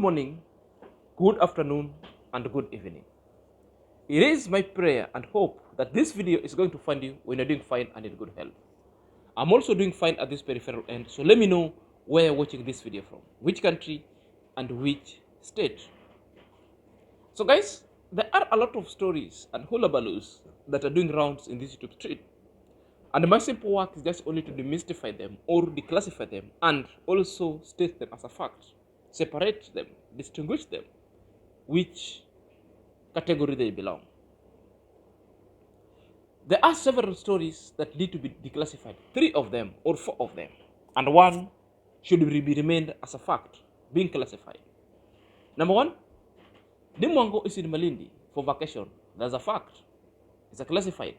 morning, good afternoon, and good evening. It is my prayer and hope that this video is going to find you when you're doing fine and in good health. I'm also doing fine at this peripheral end, so let me know where you're watching this video from, which country and which state. So guys, there are a lot of stories and hullabaloos that are doing rounds in this YouTube street. And my simple work is just only to demystify them or declassify them and also state them as a fact, separate them, distinguish them, which category they belong. There are several stories that need to be declassified, 3 of them or 4 of them, and one should be remained as a fact, being classified. Number 1, Dimongo is in Malindi for vacation. That's a fact. It's a classified.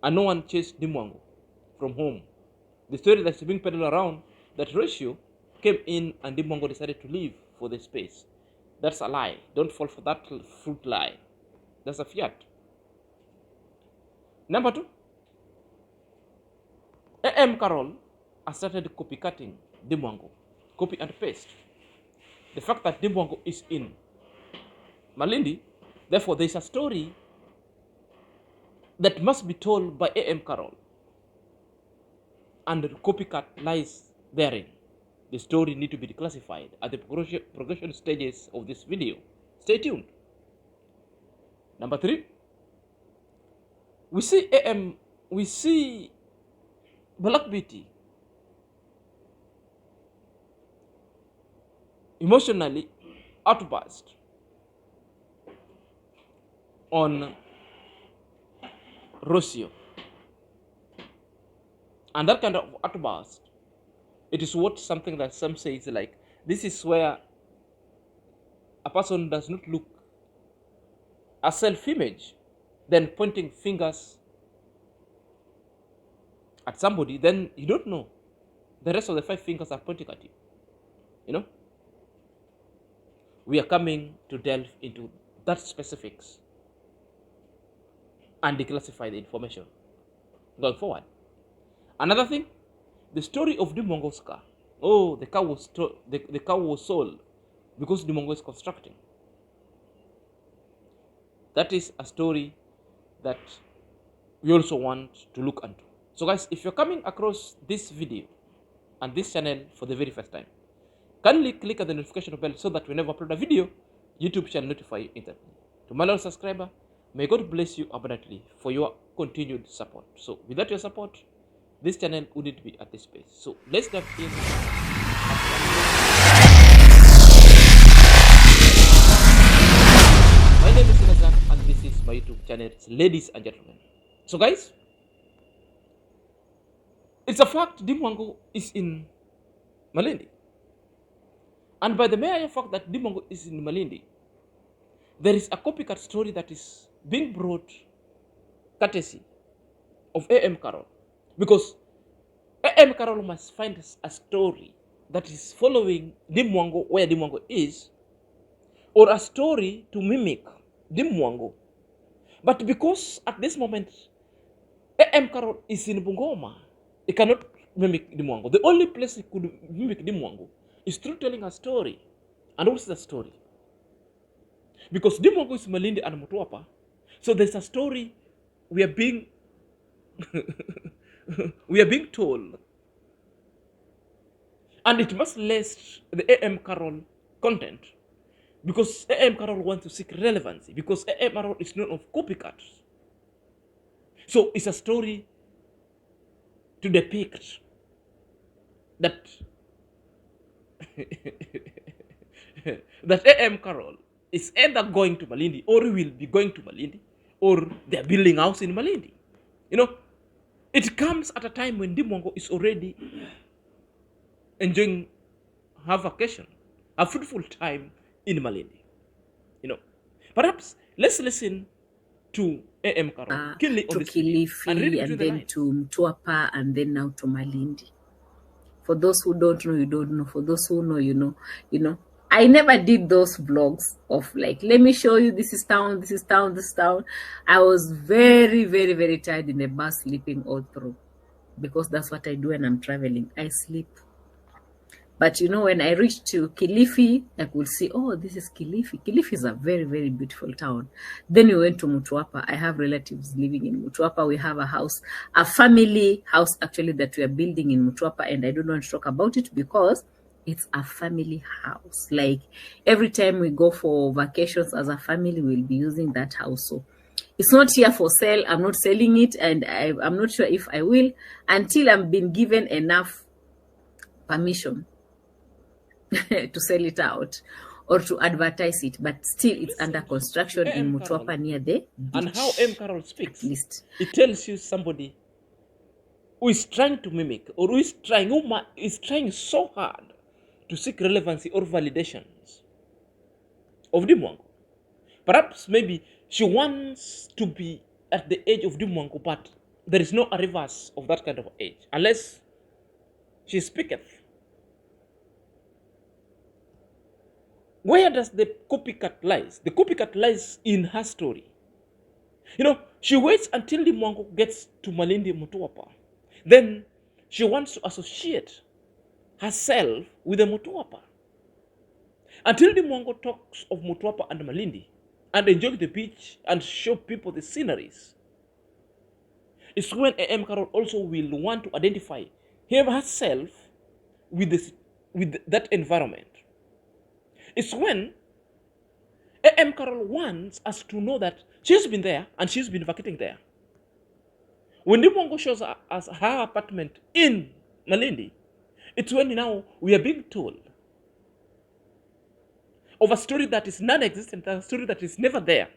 And no one chased Deemwango from home. The story that's being peddled around, that ratio came in and Deemwango decided to leave for the space. That's a lie. Don't fall for that fruit lie. That's a fiat. Number 2, AMQAROL has started copycatting Deemwango. Copy and paste. The fact that Deemwango is in Malindi, therefore there is a story that must be told by AMQAROL, and the copycat lies therein. The story need to be declassified at the progression stages of this video. Stay tuned. Number 3, we see Black Beauty emotionally outburst on Rocio. And that kind of outburst, it is what something that some say is like, this is where a person does not look a self-image, then pointing fingers at somebody, then you don't know. The rest of the 5 fingers are pointing at you. You know? We are coming to delve into that specifics and declassify the information going forward. Another thing, the story of Dimongo's car. Oh, the car was sold because Dimongo is constructing. That is a story that we also want to look into. So guys, if you're coming across this video and this channel for the very first time, kindly click on the notification bell so that whenever I upload a video, YouTube shall notify you instantly. To my loyal subscriber, may God bless you abundantly for your continued support. So without your support, this channel wouldn't be at this place. So let's dive in. My name is Sinazan and this is my YouTube channel, ladies and gentlemen. So guys, it's a fact Deemwango is in Malindi. And by the mere fact that Deemwango is in Malindi, there is a copycat story that is being brought courtesy of AMQAROL. Because AMQAROL must find a story that is following Deemwango where Deemwango is, or a story to mimic Deemwango. But because at this moment AMQAROL is in Bungoma, it cannot mimic Deemwango. The only place it could mimic Deemwango is through telling a story. And what's the story? Because Deemwango is Malindi and Mutuapa, so there's a story we are being told, and it must list the AMQAROL content, because AMQAROL wants to seek relevancy, because AMQAROL is known of copycats. So it's a story to depict that that AMQAROL is either going to Malindi, or will be going to Malindi, or they're building a house in Malindi. You know, it comes at a time when Deemwango is already enjoying her vacation, a fruitful time in Malindi. You know, perhaps let's listen to AMQAROL. To Kilifi and then to Mtuapa and then now to Malindi. For those who don't know, you don't know. For those who know, you know. You know, I never did those vlogs of like, let me show you, this is town, this is town, this is town. I was very, very, very tired in the bus, sleeping all through, because that's what I do when I'm traveling. I sleep. But you know, when I reached to Kilifi, I could see, oh, this is Kilifi. Kilifi is a very, very beautiful town. Then we went to Mtwapa. I have relatives living in Mtwapa. We have a house, a family house actually, that we are building in Mtwapa. And I don't want to talk about it because it's a family house. Like every time we go for vacations as a family, we'll be using that house. So it's not here for sale. I'm not selling it. And I'm not sure if I will until I'm been given enough permission to sell it out or to advertise it, but still it's under construction in Mtwapa near the beach. And how AMQAROL speaks, at least it tells you somebody who is trying to mimic, or who is trying so hard to seek relevancy or validations of Dimongo. Perhaps maybe she wants to be at the age of Dimongo, but there is no a reverse of that kind of age unless she speaketh. Where does the copycat lies? The copycat lies in her story. You know, she waits until Dimongo gets to Malindi Mtwapa. Then she wants to associate herself with the Mtwapa. Until Dimongo talks of Mtwapa and Malindi and enjoy the beach and show people the sceneries, it's when AMQAROL also will want to identify herself with that environment. It's when AMQAROL wants us to know that she's been there and she's been vacating there. When Dimongo shows us her apartment in Malindi, it's when now we are being told of a story that is non-existent, a story that is never there.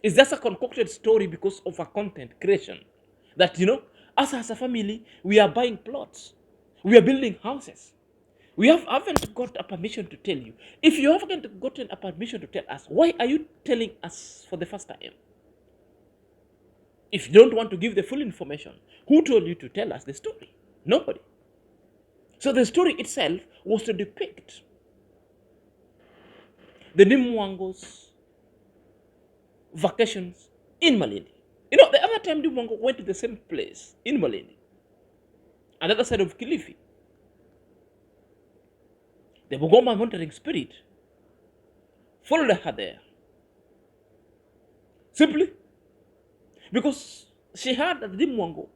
It's just a concocted story because of a content creation. That, you know, us as a family, we are buying plots. We are building houses. We haven't got a permission to tell you. If you haven't gotten a permission to tell us, why are you telling us for the first time? If you don't want to give the full information, who told you to tell us the story? Nobody. So the story itself was to depict the Dimongo's vacations in Malindi. You know, the other time Dimongo went to the same place in Malindi, another side of Kilifi. The Bugoma monitoring spirit followed her there. Simply because she heard that Dimongo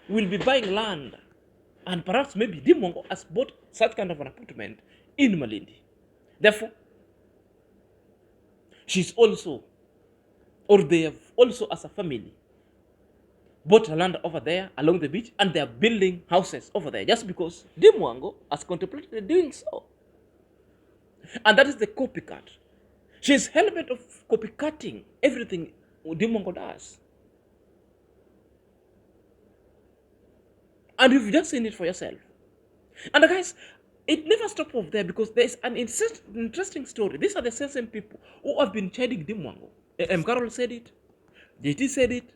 will be buying land, and perhaps maybe Dimongo has bought such kind of an apartment in Malindi. Therefore, she's also, or they have also as a family, bought land over there along the beach, and they are building houses over there just because Dimongo has contemplated doing so. And that is the copycat. She's hell-bent of copycatting everything Dimongo does. And you've just seen it for yourself. And guys, it never stops off there because there's an interesting story. These are the same people who have been chiding Dimongo. AMQAROL said it. JT said it.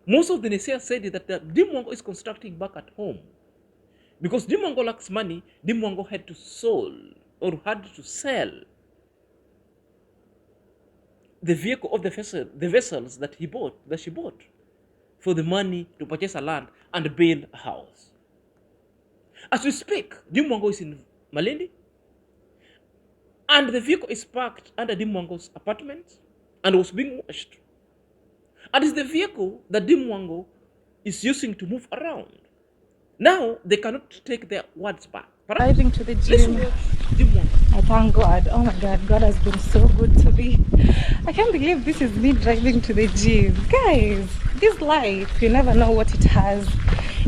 Most of the naysayers said it, that Dimongo is constructing back at home. Because Dimongo lacks money, Dimongo had to sell the vehicle of the vessels that she bought for the money to purchase a land and build a house. As we speak, Dimongo is in Malindi, and the vehicle is parked under Dimongo's apartment and was being washed. And it's the vehicle that Dimongo is using to move around. Now they cannot take their words back. Driving to the gym. I thank God. Oh my God, God has been so good to me. I can't believe this is me driving to the gym. Guys, this life, you never know what it has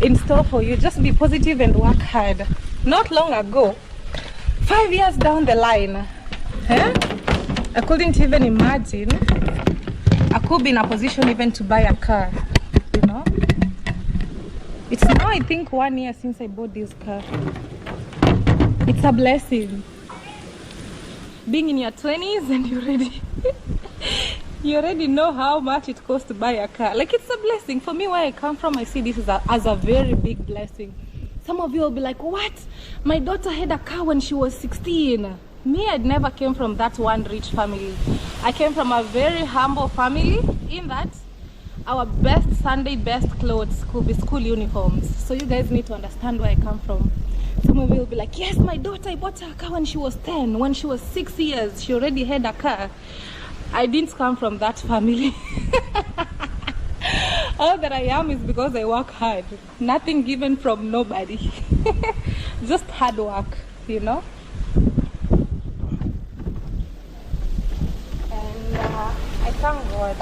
in store for you. Just be positive and work hard. Not long ago, 5 years down the line, I couldn't even imagine I could be in a position even to buy a car, you know. It's now, I think, 1 year since I bought this car. It's a blessing. Being in your 20s and you already know how much it costs to buy a car. Like, it's a blessing. For me, where I come from, I see this as a very big blessing. Some of you will be like, what? My daughter had a car when she was 16. Me, I never came from that one rich family. I came from a very humble family, in that our best Sunday best clothes could be school uniforms. So you guys need to understand where I come from. Someone will be like, yes, my daughter, I bought her a car when she was 10. When she was 6 years, she already had a car. I didn't come from that family. All that I am is because I work hard. Nothing given from nobody. Just hard work, you know. And I thank God.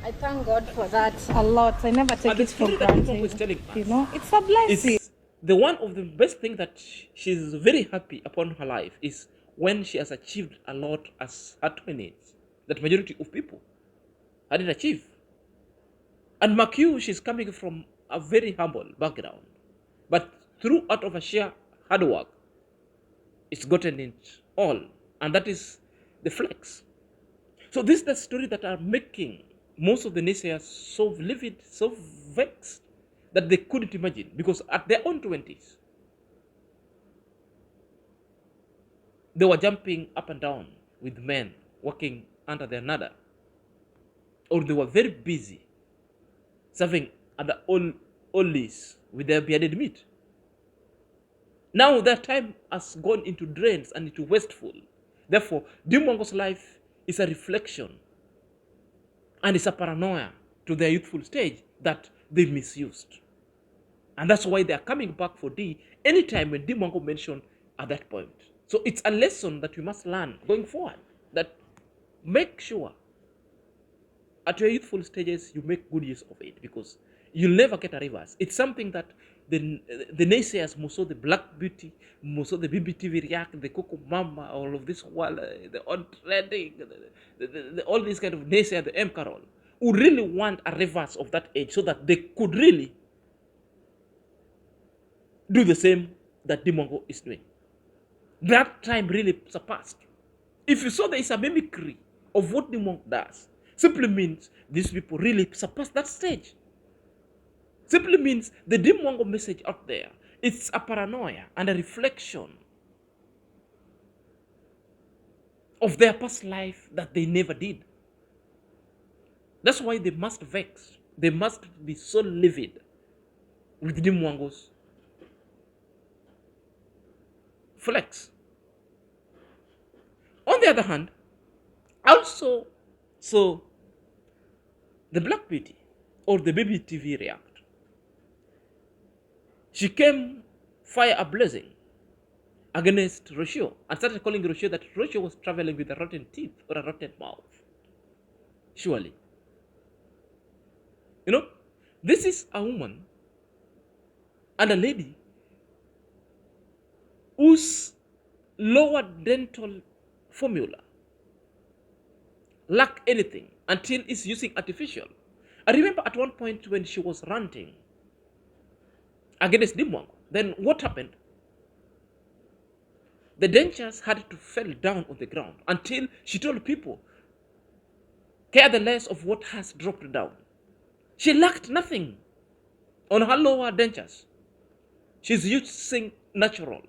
I thank God for that a lot. I never take it for granted. You know, it's a blessing. The one of the best thing that she's very happy upon her life is when she has achieved a lot as her 20s that majority of people hadn't achieved. And mark you, she's coming from a very humble background, but through out of a sheer hard work, it's gotten it all, and that is the flex. So this is the story that are making most of the naysayers so livid, so vexed that they couldn't imagine, because at their own 20s, they were jumping up and down with men working under their nada, or they were very busy serving at the oldies with their bearded meat. Now their time has gone into drains and into wasteful. Therefore, Dimongo's life is a reflection and it's a paranoia to their youthful stage that they misused. And that's why they are coming back for D anytime when Dimongo mentioned at that point. So it's a lesson that we must learn going forward, that make sure at your youthful stages you make good use of it, because you'll never get a reverse. It's something that the naysayers, most of the Black Beauty, most of the BBTV React, the Coco Mama, all of this, the on trending, all these kind of naysayers, the AMQAROL, who really want a reverse of that age so that they could really do the same that Dimongo is doing. That time really surpassed. If you saw there is a mimicry of what Dimongo does, simply means these people really surpassed that stage. Simply means the Deemwango message out there, it's a paranoia and a reflection of their past life that they never did. That's why they must vex. They must be so livid with Deemwango's flex. On the other hand, also, so the Black Beauty or the BBTV React, she came fire a blazing against Rocio and started calling Rocio that Rocio was traveling with a rotten teeth or a rotten mouth. Surely. You know, this is a woman and a lady whose lower dental formula lack anything until it's using artificial. I remember at one point when she was ranting against Dimongo, then what happened? The dentures had to fall down on the ground until she told people, care the less of what has dropped down. She lacked nothing on her lower dentures. She's using natural.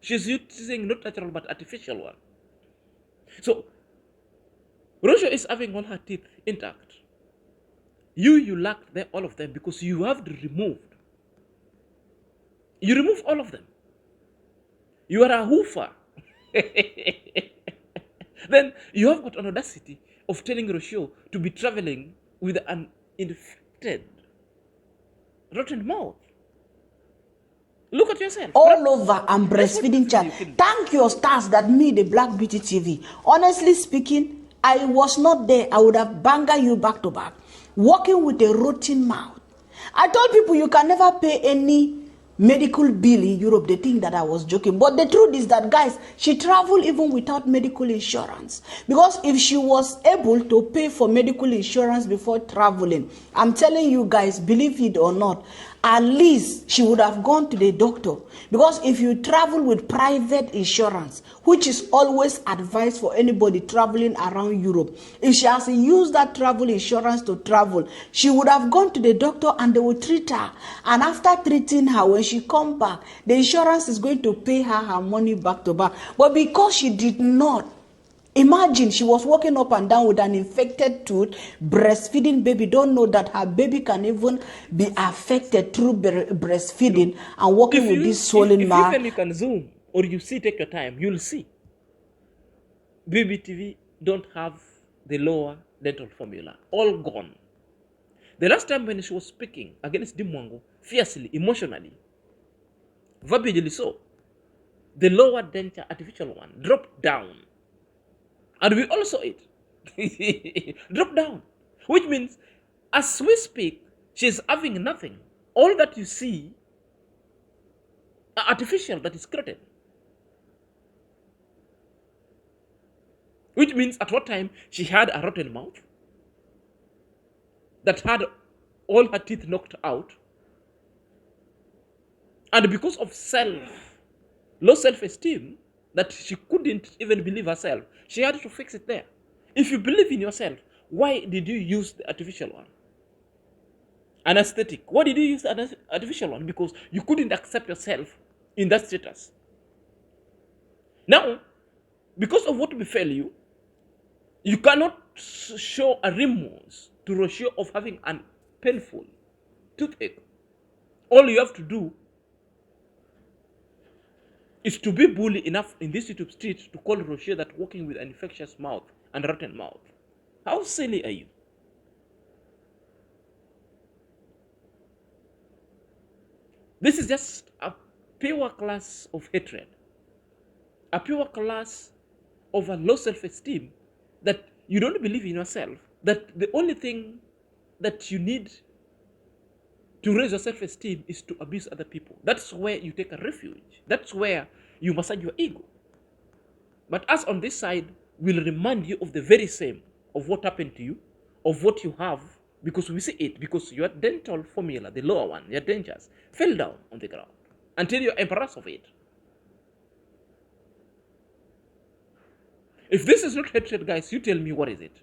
She's using not natural but artificial one. So, Rocio is having all her teeth intact. You lacked all of them because you have removed. You remove all of them. You are a hoofer. Then you have got an audacity of telling Rocio to be traveling with an infected, rotten mouth. Look at yourself. All over, I'm breastfeeding child. Thank your stars that me, the Black Beauty TV. Honestly speaking, I was not there. I would have banged you back to back. Walking with a rotten mouth. I told people you can never pay any medical bill in Europe. They think that I was joking. But the truth is that, guys, she traveled even without medical insurance. Because if she was able to pay for medical insurance before traveling, I'm telling you guys, believe it or not, at least she would have gone to the doctor. Because if you travel with private insurance, which is always advised for anybody traveling around Europe, if she has used that travel insurance to travel, she would have gone to the doctor and they will treat her. And after treating her, when she comes back, the insurance is going to pay her money back to back. But because she did not Imagine she was walking up and down with an infected tooth, breastfeeding baby, don't know that her baby can even be affected through breastfeeding and walking with this swollen mouth. If you can zoom or you see, take your time, you'll see. BBTV don't have the lower dental formula, all gone. The last time when she was speaking against Dimongo, fiercely, emotionally, verbally so, the lower dental artificial one dropped down. And we also it. Drop down. Which means, as we speak, she's having nothing. All that you see are artificial, that is created. Which means, at what time she had a rotten mouth that had all her teeth knocked out. And because of low self-esteem, that she couldn't even believe herself, she had to fix it there. If you believe in yourself, why did you use the artificial one? Anesthetic. Why did you use the artificial one? Because you couldn't accept yourself in that status. Now, because of what befell you, you cannot show a remorse to Rocio of having a painful toothache. All you have to do is to be bully enough in this YouTube street to call Rocio that walking with an infectious mouth and rotten mouth. How silly are you? This is just a pure class of hatred, a pure class of a low self-esteem, that you don't believe in yourself, that the only thing that you need to raise your self-esteem is to abuse other people. That's where you take a refuge. That's where you massage your ego. But us on this side will remind you of the very same, of what happened to you, of what you have, because we see it, because your dental formula, the lower one, your dentures, fell down on the ground until you're embarrassed of it. If this is not hatred, guys, you tell me what is it.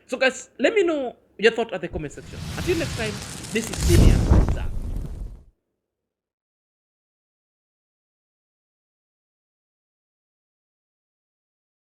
So guys, let me know your thought at the comment section. Until next time, this is Damian.